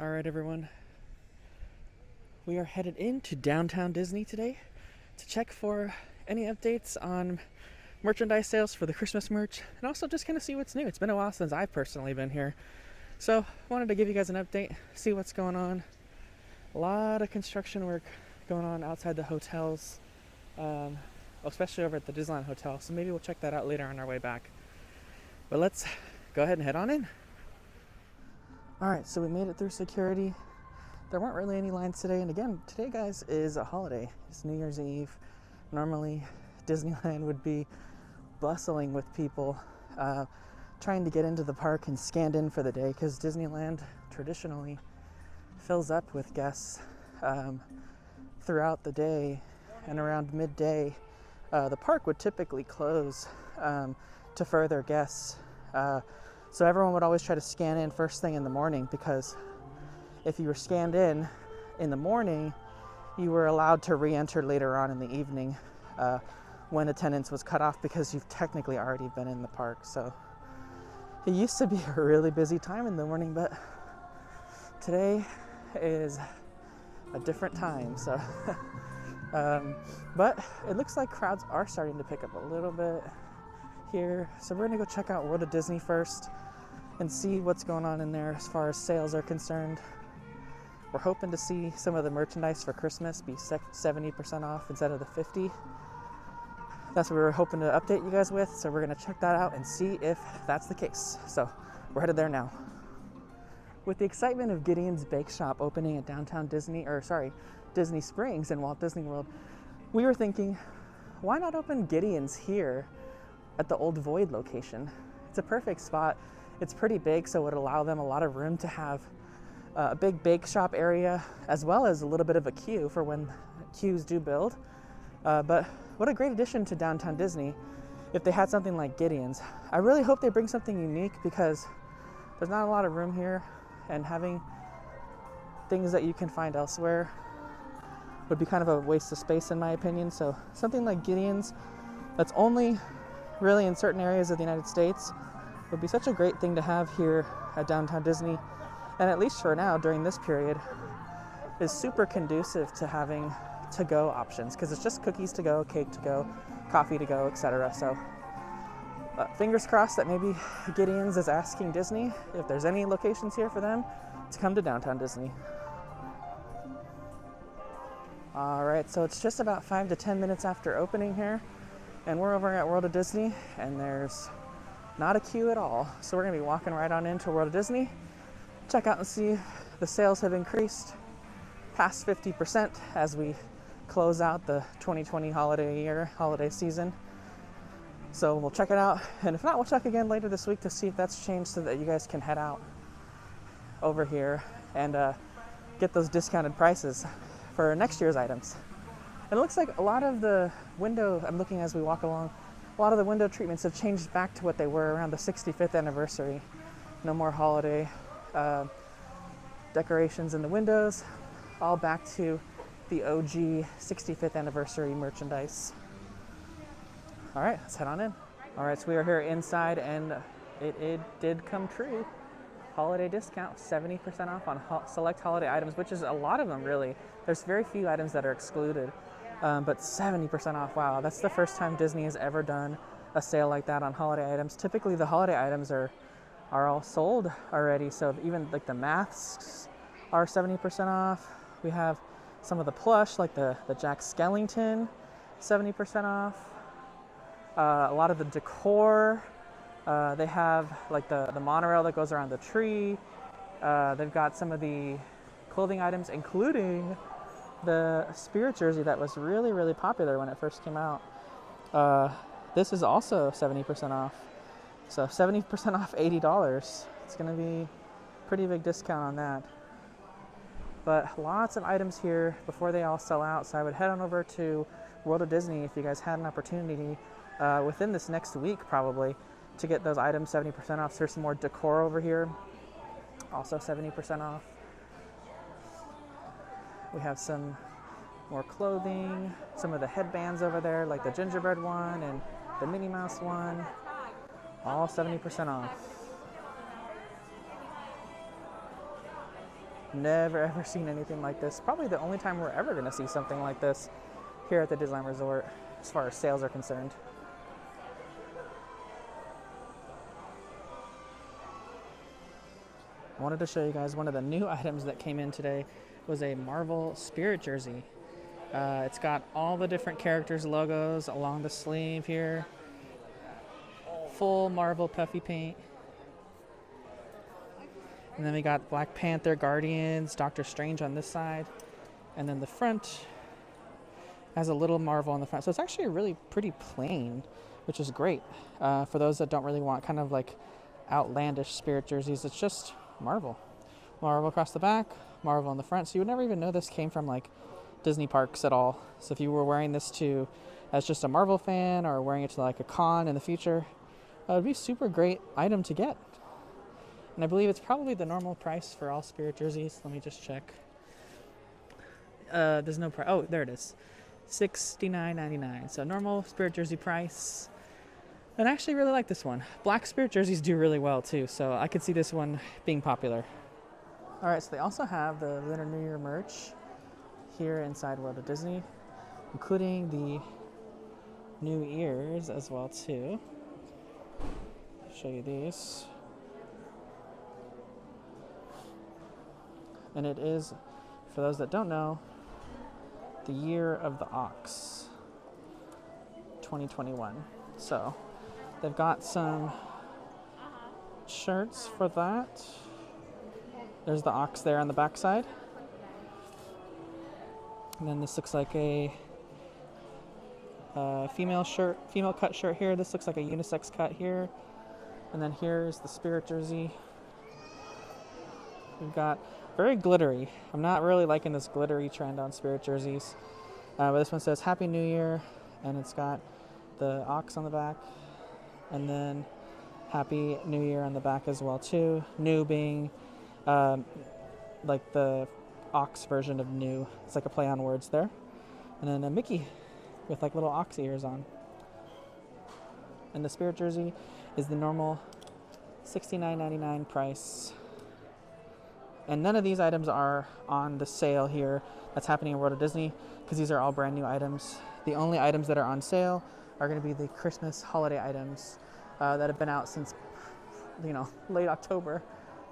All right, everyone. We are headed into downtown Disney today to check for any updates on merchandise sales for the Christmas merch and also just kind of see what's new. It's been a while since I've personally been here. So I wanted to give you guys an update, see what's going on. A lot of construction work going on outside the hotels, especially over at the Disneyland Hotel. So maybe we'll check that out later on our way back. But let's go ahead and head on in. All right, so we made it through security. There weren't really any lines today. And again, today, guys, is a holiday. It's New Year's Eve. Normally, Disneyland would be bustling with people trying to get into the park and scanned in for the day, because Disneyland traditionally fills up with guests throughout the day, and around midday the park would typically close to further guests, so everyone would always try to scan in first thing in the morning, because if you were scanned in the morning, you were allowed to re-enter later on in the evening when attendance was cut off, because you've technically already been in the park. So it used to be a really busy time in the morning, but today is a different time. So but it looks like crowds are starting to pick up a little bit here. So we're gonna go check out World of Disney first and see what's going on in there as far as sales are concerned. We're hoping to see some of the merchandise for Christmas be 70% off instead of the 50%. That's what we were hoping to update you guys with. So we're gonna check that out and see if that's the case. So we're headed there now. With the excitement of Gideon's Bake Shop opening at downtown Disney Springs in Walt Disney World, we were thinking, why not open Gideon's here at the Old Void location? It's a perfect spot. It's pretty big, so it would allow them a lot of room to have a big bake shop area, as well as a little bit of a queue for when queues do build. But what a great addition to downtown Disney if they had something like Gideon's. I really hope they bring something unique, because there's not a lot of room here, and having things that you can find elsewhere would be kind of a waste of space, in my opinion. So something like Gideon's that's only really in certain areas of the United States would be such a great thing to have here at downtown Disney, and at least for now, during this period, is super conducive to having to-go options, because it's just cookies to go, cake to go, coffee to go, etc. So fingers crossed that maybe Gideon's is asking Disney if there's any locations here for them to come to downtown Disney. All right, so it's just about 5 to 10 minutes after opening here, and we're over at World of Disney, and there's not a queue at all. So we're gonna be walking right on into World of Disney, check out and see if the sales have increased past 50% as we close out the 2020 holiday season. So we'll check it out, and if not, we'll check again later this week to see if that's changed, so that you guys can head out over here and get those discounted prices for next year's items. And it looks like a lot of the window, I'm looking as we walk along, a lot of the window treatments have changed back to what they were around the 65th anniversary. No more holiday decorations in the windows, all back to the OG 65th anniversary merchandise. All right, let's head on in. All right, so we are here inside, and it did come true. Holiday discount, 70% off on select holiday items, which is a lot of them, really. There's very few items that are excluded, but 70% off, wow. That's the first time Disney has ever done a sale like that on holiday items. Typically, the holiday items are all sold already, so even like the masks are 70% off. We have some of the plush, like the Jack Skellington, 70% off. A lot of the decor, they have like the monorail that goes around the tree. They've got some of the clothing items, including the Spirit jersey that was really, really popular when it first came out. This is also 70% off. So 70% off $80. It's going to be a pretty big discount on that. But lots of items here before they all sell out. So I would head on over to World of Disney if you guys had an opportunity within this next week, probably, to get those items 70% off. So there's some more decor over here, also 70% off. We have some more clothing, some of the headbands over there, like the gingerbread one and the Minnie Mouse one, all 70% off. Never ever seen anything like this. Probably the only time we're ever going to see something like this here at the Disneyland Resort as far as sales are concerned. I wanted to show you guys one of the new items that came in today was a Marvel Spirit jersey. It's got all the different characters' logos along the sleeve here. Full Marvel puffy paint. And then we got Black Panther, Guardians, Doctor Strange on this side. And then the front has a little Marvel on the front. So it's actually really pretty plain, which is great. For those that don't really want kind of like outlandish Spirit jerseys, it's just Marvel. Marvel across the back, Marvel on the front. So you would never even know this came from like Disney parks at all. So if you were wearing this to as just a Marvel fan or wearing it to like a con in the future, it would be a super great item to get. And I believe it's probably the normal price for all Spirit jerseys. Let me just check. There's no price. Oh, there it is. $69.99. So normal Spirit jersey price. And I actually really like this one. Black Spirit jerseys do really well too, so I could see this one being popular. All right, so they also have the Lunar New Year merch here inside World of Disney, including the new ears as well too. I'll show you these. And it is, for those that don't know, the Year of the Ox, 2021. So they've got some shirts for that. There's the ox there on the back side. And then this looks like a female cut shirt here. This looks like a unisex cut here. And then here's the Spirit jersey. We've got very glittery. I'm not really liking this glittery trend on Spirit jerseys. But this one says Happy New Year, and it's got the ox on the back. And then Happy New Year on the back as well too. New being like the ox version of new. It's like a play on words there. And then a Mickey with like little ox ears on. And the Spirit jersey is the normal $69.99 price. And none of these items are on the sale here that's happening in World of Disney because these are all brand new items. The only items that are on sale are going to be the Christmas holiday items that have been out since, late October.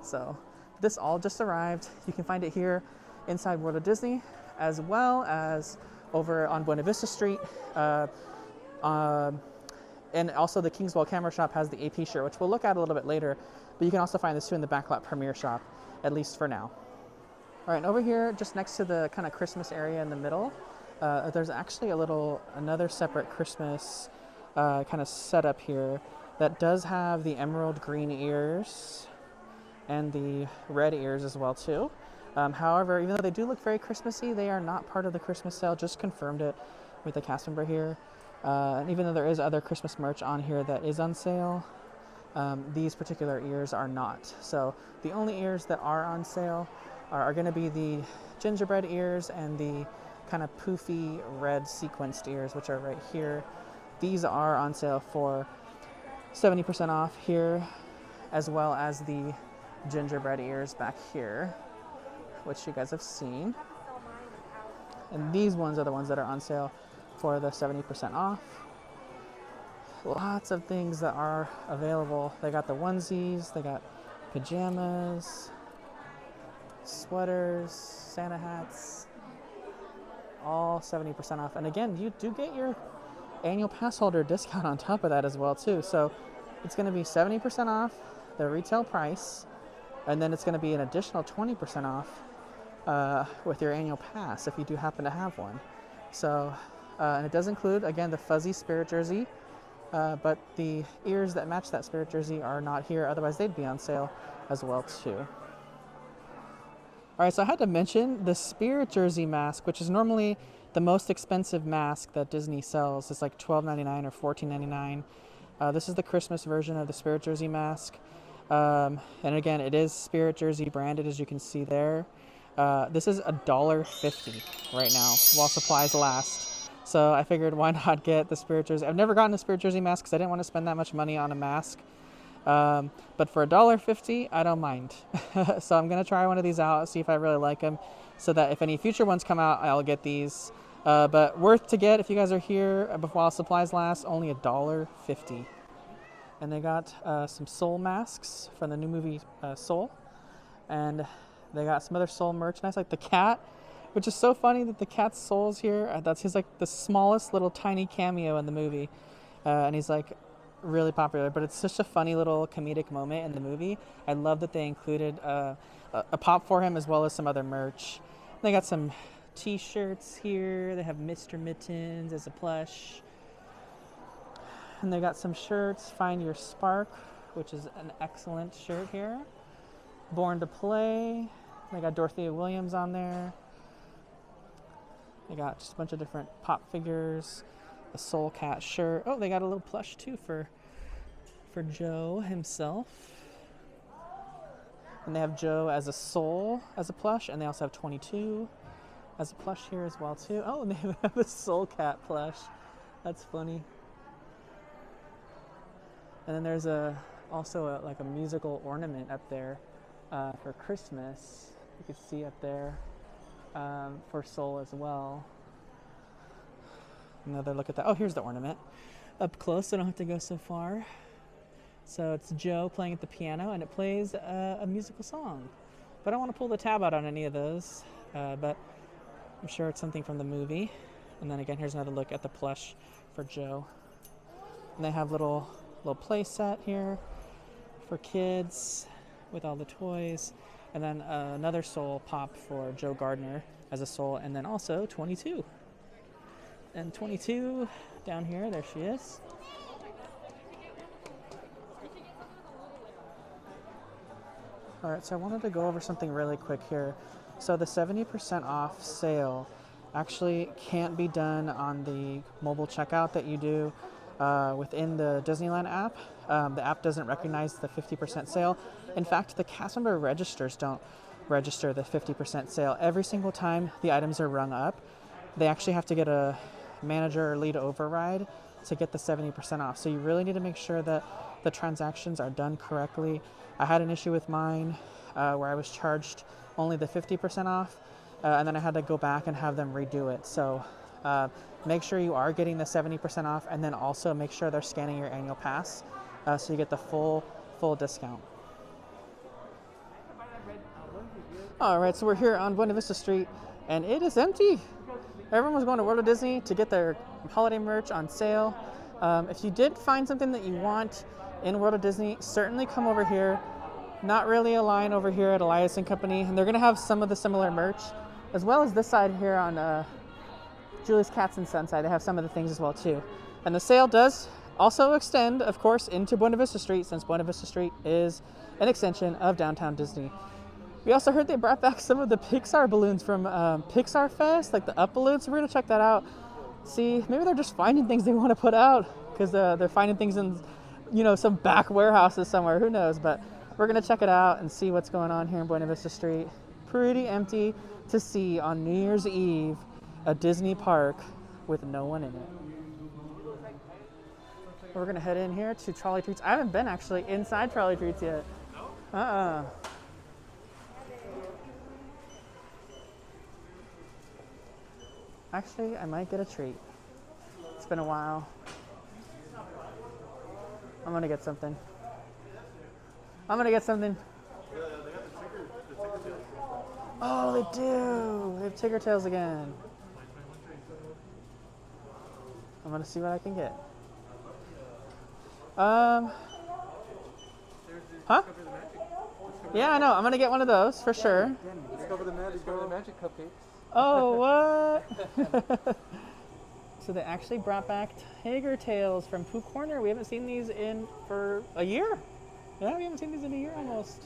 So this all just arrived. You can find it here inside World of Disney, as well as over on Buena Vista Street. And also the Kingswell Camera Shop has the AP shirt, which we'll look at a little bit later. But you can also find this too in the Backlot Premier Shop, at least for now. All right, and over here, just next to the kind of Christmas area in the middle, there's actually another separate Christmas kind of setup here that does have the emerald green ears and the red ears as well too. However, even though they do look very Christmassy, they are not part of the Christmas sale. Just confirmed it with the cast member here. And even though there is other Christmas merch on here that is on sale, these particular ears are not. So the only ears that are on sale are going to be the gingerbread ears and the kind of poofy red sequenced ears, which are right here. These are on sale for 70% off here, as well as the gingerbread ears back here, which you guys have seen. And these ones are the ones that are on sale for the 70% off. Lots of things that are available. They got the onesies, they got pajamas, sweaters, Santa hats, all 70% off. And again, you do get your annual pass holder discount on top of that as well too. So it's going to be 70% off the retail price, and then it's going to be an additional 20% off with your annual pass if you do happen to have one. So and it does include, again, the fuzzy Spirit jersey, but the ears that match that Spirit jersey are not here. Otherwise they'd be on sale as well too. All right, so I had to mention the Spirit jersey mask, which is normally the most expensive mask that Disney sells. It's like $12.99 or $14.99. This is the Christmas version of the Spirit jersey mask. And again, it is Spirit jersey branded, as you can see there. This is $1.50 right now while supplies last. So I figured, why not get the Spirit jersey? I've never gotten a Spirit jersey mask because I didn't want to spend that much money on a mask. But for $1.50, I don't mind. So I'm gonna try one of these out, see if I really like them, so that if any future ones come out, I'll get these. But worth to get if you guys are here while supplies last. Only $1.50. And they got some Soul masks from the new movie Soul, and they got some other Soul merchandise like the cat, which is so funny that the cat's soul's here. That's his like the smallest little tiny cameo in the movie, and he's like really popular. But it's such a funny little comedic moment in the movie. I love that they included a pop for him as well as some other merch. They got some T-shirts here. They have Mr. Mittens as a plush. And they got some shirts, Find Your Spark, which is an excellent shirt here. Born to Play. They got Dorothea Williams on there. They got just a bunch of different pop figures. A Soul Cat shirt. Oh, they got a little plush too for Joe himself. And they have Joe as a Soul as a plush, and they also have 22 as a plush here as well too. Oh, and they have a Soul Cat plush. That's funny. And then there's also a musical ornament up there for Christmas. You can see up there for Soul as well. Another look at that. Oh, here's the ornament. Up close, I don't have to go so far. So it's Joe playing at the piano, and it plays a musical song. But I don't want to pull the tab out on any of those, but I'm sure it's something from the movie. And then again, here's another look at the plush for Joe. And they have little play set here for kids with all the toys, and then another Soul pop for Joe Gardner as a Soul, and then also 22. And 22 down here, there she is. All right, so I wanted to go over something really quick here. So the 70% off sale actually can't be done on the mobile checkout that you do within the Disneyland app. The app doesn't recognize the 50% sale. In fact, the cast member registers don't register the 50% sale. Every single time the items are rung up, they actually have to get a manager or lead override to get the 70% off. So you really need to make sure that the transactions are done correctly. I had an issue with mine where I was charged only the 50% off, and then I had to go back and have them redo it. So make sure you are getting the 70% off, and then also make sure they're scanning your annual pass so you get the full discount. All right, so we're here on Buena Vista Street, and it is empty. Everyone was going to World of Disney to get their holiday merch on sale. If you did find something that you want in World of Disney, certainly come over here. Not really a line over here at Elias & Company, and they're going to have some of the similar merch, as well as this side here on Julie's Cats and Sun side. They have some of the things as well too. And the sale does also extend, of course, into Buena Vista Street, since Buena Vista Street is an extension of downtown Disney. We also heard they brought back some of the Pixar balloons from Pixar Fest, like the Up balloons. So we're going to check that out. See, maybe they're just finding things they want to put out, because they're finding things in, some back warehouses somewhere. Who knows? But we're going to check it out and see what's going on here in Buena Vista Street. Pretty empty to see on New Year's Eve, a Disney park with no one in it. We're going to head in here to Trolley Treats. I haven't been actually inside Trolley Treats yet. Actually, I might get a treat. It's been a while. I'm gonna get something. Oh, they do! They have Tigger Tails again. I'm gonna see what I can get. Huh? Yeah, I know. I'm gonna get one of those for sure. Discover the magic cupcakes. Oh, what? So they actually brought back Tigger Tails from Pooh Corner. We haven't seen these for a year. Yeah, we haven't seen these in a year almost.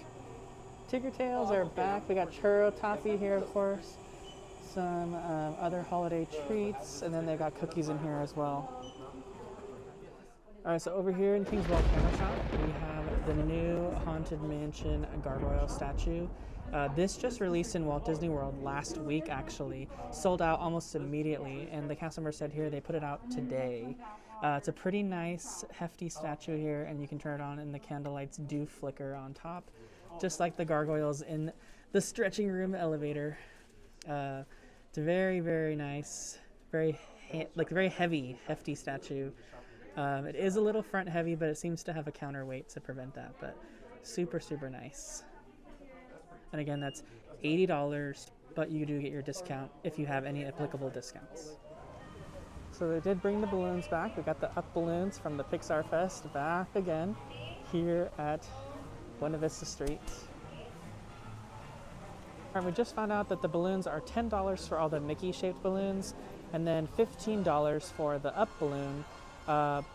Tigger Tails are back. We got Churro Toffee here, of course. Some other holiday treats, and then they got cookies in here as well. All right, so over here in Kingswell Camera Shop, we have the new Haunted Mansion Gargoyle statue. This just released in Walt Disney World last week, actually. Sold out almost immediately, and the customer said here they put it out today. It's a pretty nice, hefty statue here, and you can turn it on, and the candle lights do flicker on top, just like the gargoyles in the stretching room elevator. It's very, very nice, very very heavy, hefty statue. It is a little front heavy, but it seems to have a counterweight to prevent that. But super, super nice. And again, that's $80, but you do get your discount if you have any applicable discounts. So they did bring the balloons back. We got the Up balloons from the Pixar Fest back again here at Buena Vista Street. And we just found out that the balloons are $10 for all the Mickey-shaped balloons, and then $15 for the Up balloon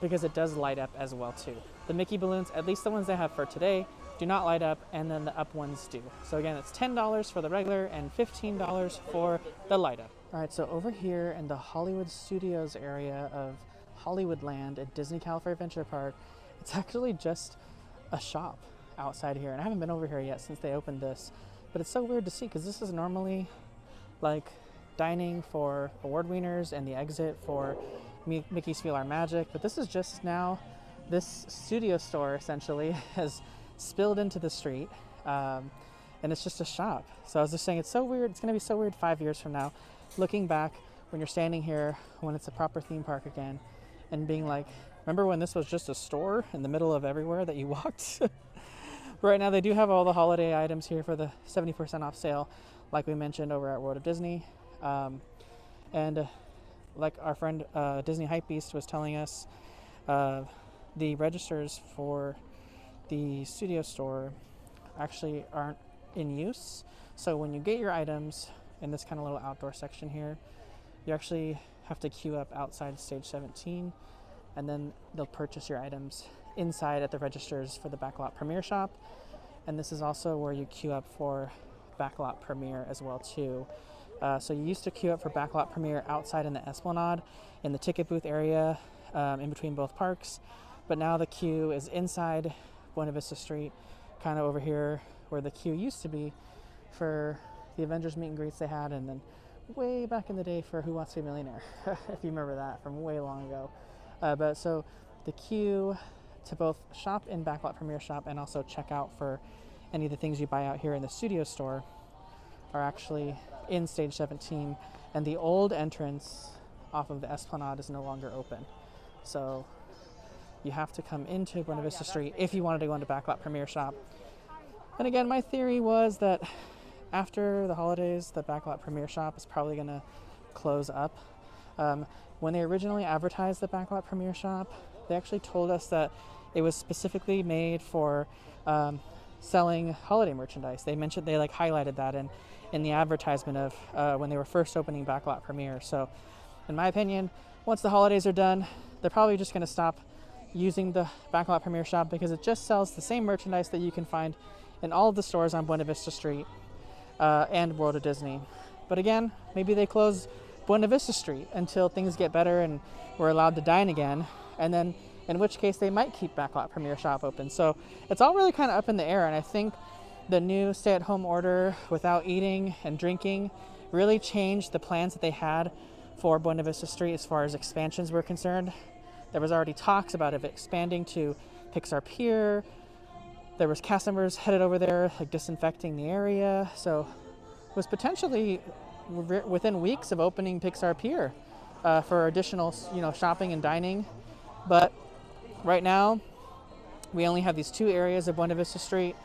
because it does light up as well too. The Mickey balloons, at least the ones they have for today, do not light up, and then the Up ones do. So again, it's $10 for the regular and $15 for the light up. All right, so over here in the Hollywood Studios area of Hollywoodland at Disney California Adventure Park, it's actually just a shop outside here. And I haven't been over here yet since they opened this, but it's so weird to see because this is normally like dining for award winners and the exit for Mickey's Feel Our Magic, but this is just now, this studio store essentially has spilled into the street, and it's just a shop. So I was just saying, it's so weird. It's going to be so weird 5 years from now, looking back when you're standing here, when it's a proper theme park again, and being like, remember when this was just a store in the middle of everywhere that you walked? Right now they do have all the holiday items here for the 70% off sale, like we mentioned over at World of Disney. And like our friend Disney Hypebeast was telling us, the registers for the studio store actually aren't in use. So when you get your items in this kind of little outdoor section here, you actually have to queue up outside stage 17, and then they'll purchase your items inside at the registers for the Backlot Premiere shop. And this is also where you queue up for Backlot Premiere as well too. So you used to queue up for Backlot Premiere outside in the Esplanade in the ticket booth area in between both parks, but now the queue is inside Buena Vista Street, kind of over here where the queue used to be for the Avengers meet and greets they had, and then way back in the day for Who Wants to Be a Millionaire, if you remember that from way long ago. But so the queue to both shop in Backlot Premiere shop and also check out for any of the things you buy out here in the studio store are actually in stage 17, and the old entrance off of the Esplanade is no longer open. So you have to come into Buena Vista Street if you wanted to go into Backlot Premiere shop. And again, my theory was that after the holidays, the Backlot Premiere shop is probably going to close up. When they originally advertised the Backlot Premiere shop, they actually told us that it was specifically made for selling holiday merchandise. They mentioned, they like highlighted that in the advertisement of when they were first opening Backlot Premiere. So in my opinion, once the holidays are done, they're probably just going to stop using the Backlot Premiere shop because it just sells the same merchandise that you can find in all of the stores on Buena Vista Street and World of Disney. But again, maybe they close Buena Vista Street until things get better and we're allowed to dine again, and then in which case they might keep Backlot Premiere shop open. So it's all really kind of up in the air, and I think the new stay-at-home order without eating and drinking really changed the plans that they had for Buena Vista Street as far as expansions were concerned. There was already talks about it expanding to Pixar Pier. There was cast members headed over there, like disinfecting the area. So it was potentially within weeks of opening Pixar Pier for additional, shopping and dining. But right now, we only have these two areas of Buena Vista Street,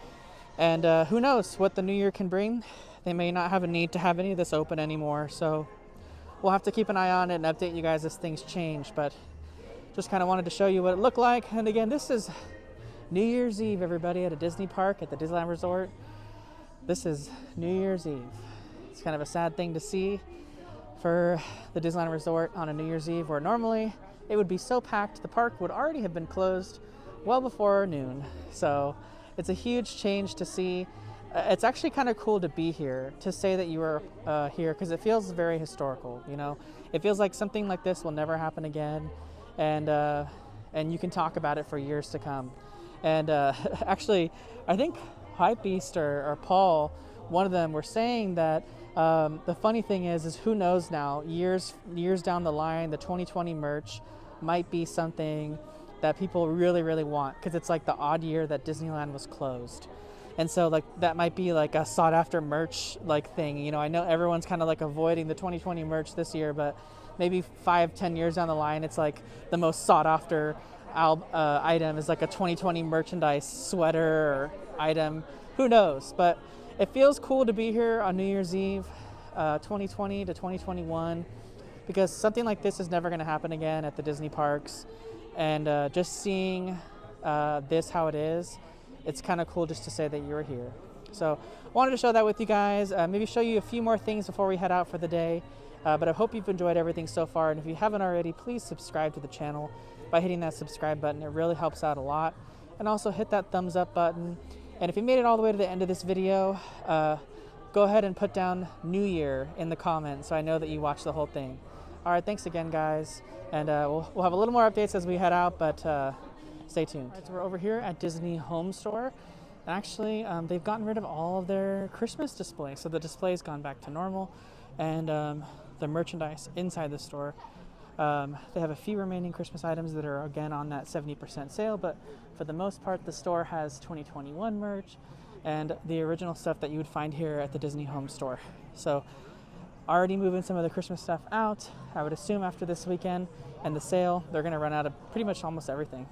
and who knows what the new year can bring. They may not have a need to have any of this open anymore, so we'll have to keep an eye on it and update you guys as things change. But just kind of wanted to show you what it looked like. And again, this is New Year's Eve, everybody, at a Disney park at the Disneyland Resort. This is New Year's Eve. It's kind of a sad thing to see for the Disneyland Resort on a New Year's Eve, where normally it would be so packed the park would already have been closed well before noon. So it's a huge change to see. It's actually kind of cool to be here, to say that you were here, because it feels very historical. It feels like something like this will never happen again, and you can talk about it for years to come. And actually, I think Hypebeast or Paul, one of them, were saying that the funny thing is who knows now, years down the line, the 2020 merch might be something that people really, really want, because it's like the odd year that Disneyland was closed. And so like that might be like a sought after merch like thing. You know, I know everyone's kind of like avoiding the 2020 merch this year, but maybe 5-10 years down the line, it's like the most sought after item is like a 2020 merchandise sweater or item. Who knows? But it feels cool to be here on New Year's Eve, 2020 to 2021, because something like this is never going to happen again at the Disney parks. And just seeing this how it is, it's kind of cool just to say that you were here. So wanted to show that with you guys, maybe show you a few more things before we head out for the day. But I hope you've enjoyed everything so far, and if you haven't already, please subscribe to the channel by hitting that subscribe button. It really helps out a lot. And also hit that thumbs up button. And if you made it all the way to the end of this video, go ahead and put down New Year in the comments so I know that you watched the whole thing. All right, thanks again, guys. And we'll have a little more updates as we head out, but stay tuned. All right, so we're over here at Disney Home Store. Actually, they've gotten rid of all of their Christmas displays, so the display's gone back to normal, and the merchandise inside the store. They have a few remaining Christmas items that are again on that 70% sale, but for the most part, the store has 2021 merch and the original stuff that you would find here at the Disney Home Store. So already moving some of the Christmas stuff out. I would assume after this weekend and the sale, they're gonna run out of pretty much almost everything.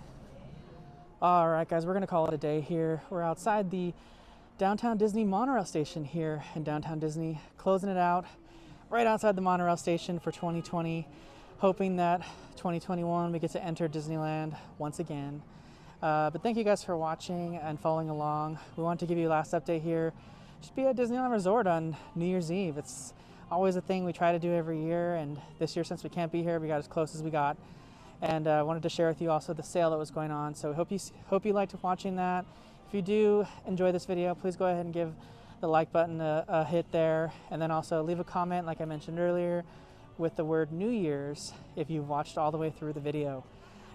All right, guys, we're gonna call it a day here. We're outside the downtown Disney monorail station here in downtown Disney, closing it out right outside the monorail station for 2020, hoping that 2021 we get to enter Disneyland once again. But thank you guys for watching and following along. We want to give you a last update here. Just be at Disneyland Resort on New Year's Eve. It's always a thing we try to do every year, and this year, since we can't be here, we got as close as we got. And I wanted to share with you also the sale that was going on. So we hope you liked watching that. If you do enjoy this video, please go ahead and give the like button a hit there, and then also leave a comment like I mentioned earlier with the word New Year's if you've watched all the way through the video.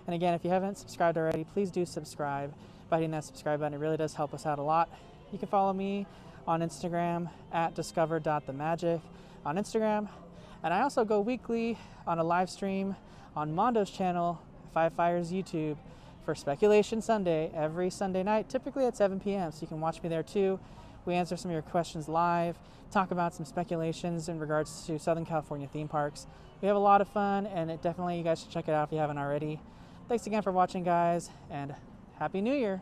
And again, if you haven't subscribed already, please do subscribe by hitting that subscribe button. It really does help us out a lot. You can follow me on Instagram at discover.themagic on Instagram, and I also go weekly on a live stream on Mondo's channel, Five Fires YouTube, for Speculation Sunday every Sunday night, typically at 7 p.m. So you can watch me there too. We answer some of your questions live, talk about some speculations in regards to Southern California theme parks. We have a lot of fun, and you guys should check it out if you haven't already. Thanks again for watching, guys, and Happy New Year!